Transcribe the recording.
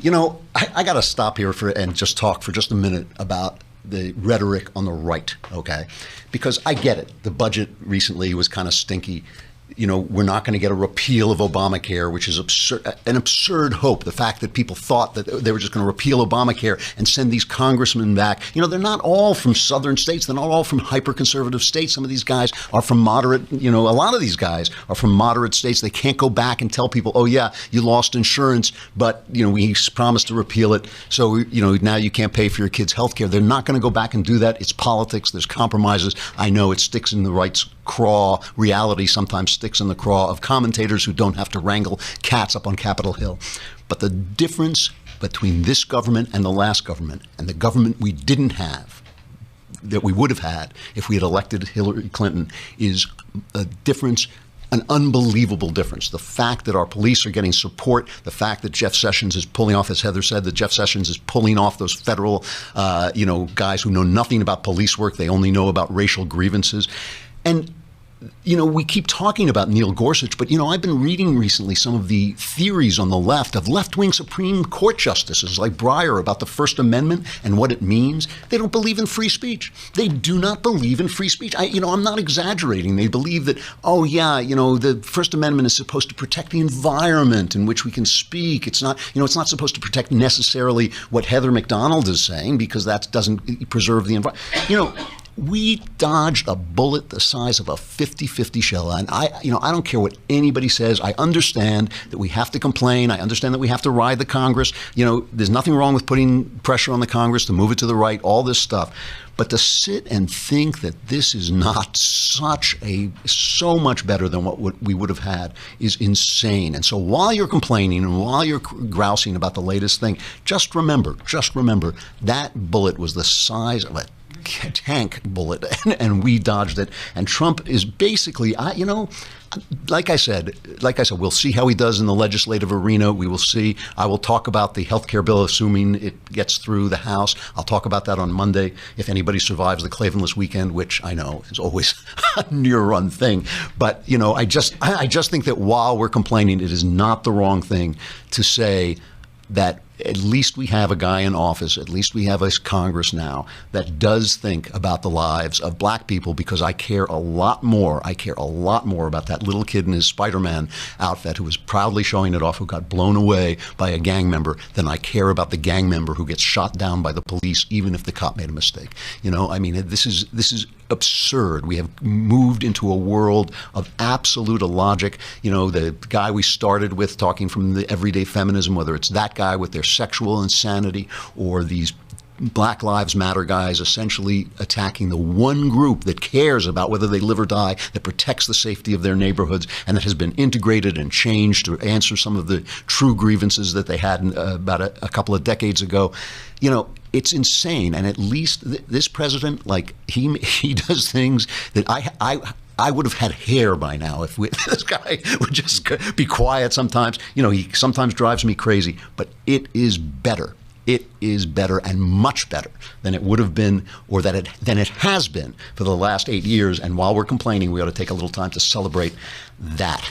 I got to stop here and just talk for just a minute about the rhetoric on the right, okay? Because I get it. The budget recently was kind of stinky. We're not going to get a repeal of Obamacare, which is an absurd hope. The fact that people thought that they were just going to repeal Obamacare and send these congressmen back. They're not all from southern states. They're not all from hyper-conservative states. Some of these guys are from moderate, a lot of these guys are from moderate states. They can't go back and tell people, oh, yeah, you lost insurance, but, we promised to repeal it. So, now you can't pay for your kids' health care. They're not going to go back and do that. It's politics. There's compromises. I know it sticks in the right's craw. Reality sometimes sticks in the craw of commentators who don't have to wrangle cats up on Capitol Hill. But the difference between this government and the last government, and the government we didn't have, that we would have had if we had elected Hillary Clinton, is a difference, an unbelievable difference. The fact that our police are getting support, the fact that Jeff Sessions is pulling off, as Heather said, that Jeff Sessions is pulling off those federal, guys who know nothing about police work. They only know about racial grievances. And we keep talking about Neil Gorsuch, but, I've been reading recently some of the theories on the left of left-wing Supreme Court justices like Breyer about the First Amendment and what it means. They don't believe in free speech. They do not believe in free speech. I'm not exaggerating. They believe that, the First Amendment is supposed to protect the environment in which we can speak. It's not, it's not supposed to protect necessarily what Heather McDonald is saying, because that doesn't preserve the environment. We dodged a bullet the size of a 50-50 shell. And I don't care what anybody says. I understand that we have to complain. I understand that we have to ride the Congress. There's nothing wrong with putting pressure on the Congress to move it to the right, all this stuff. But to sit and think that this is not so much better than what we would have had is insane. And so while you're complaining and while you're grousing about the latest thing, just remember that bullet was the size of a tank bullet, and we dodged it. And Trump is basically, like I said, we'll see how he does in the legislative arena. We will see. I will talk about the health care bill, assuming it gets through the House. I'll talk about that on Monday, if anybody survives the Klavanless weekend, which I know is always a near-run thing. But, I just think that while we're complaining, it is not the wrong thing to say that at least we have a guy in office, at least we have a Congress now that does think about the lives of black people, because I care a lot more. I care a lot more about that little kid in his Spider-Man outfit who was proudly showing it off, who got blown away by a gang member, than I care about the gang member who gets shot down by the police, even if the cop made a mistake. This is absurd. We have moved into a world of absolute illogic. The guy we started with talking from the everyday feminism, whether it's that guy with their sexual insanity or these Black Lives Matter guys essentially attacking the one group that cares about whether they live or die, that protects the safety of their neighborhoods, and that has been integrated and changed to answer some of the true grievances that they had about a couple of decades ago. It's insane. And at least this president, he does things that I would have had hair by now if this guy would just be quiet sometimes. He sometimes drives me crazy, but it is better. It is better, and much better than it would have been, or than it has been for the last 8 years. And while we're complaining, we ought to take a little time to celebrate that.